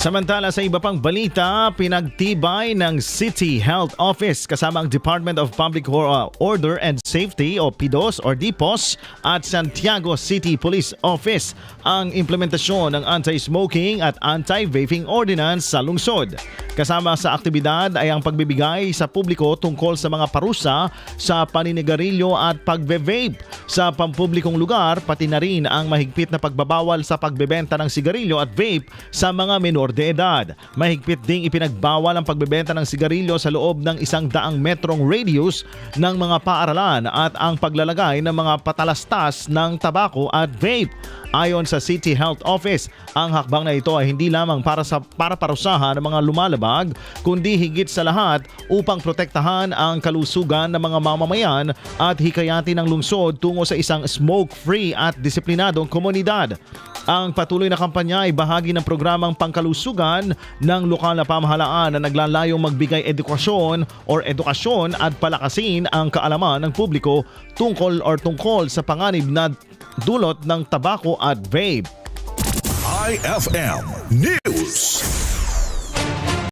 Samantala sa iba pang balita, pinagtibay ng City Health Office kasama ang Department of Public Order and Safety o PIDOS or DPOS at Santiago City Police Office ang implementasyon ng anti-smoking at anti-vaping ordinance sa lungsod. Kasama sa aktibidad ay ang pagbibigay sa publiko tungkol sa mga parusa sa paninigarilyo at pagbe-vape sa pampublikong lugar, pati na rin ang mahigpit na pagbabawal sa pagbebenta ng sigarilyo at vape sa mga menor de edad. Mahigpit ding ipinagbawal ang pagbebenta ng sigarilyo sa loob ng 100 metrong radius ng mga paaralan at ang paglalagay ng mga patalastas ng tabako at vape. Ayon sa City Health Office, ang hakbang na ito ay hindi lamang para parusahan ng mga lumalabag, kundi higit sa lahat upang protektahan ang kalusugan ng mga mamamayan at hikayatin ang lungsod tungo sa isang smoke-free at disiplinadong komunidad. Ang patuloy na kampanya ay bahagi ng programang pangkalusugan ng lokal na pamahalaan na naglalayong magbigay edukasyon at palakasin ang kaalaman ng publiko tungkol sa panganib na dulot ng tabako at vape. IFM News.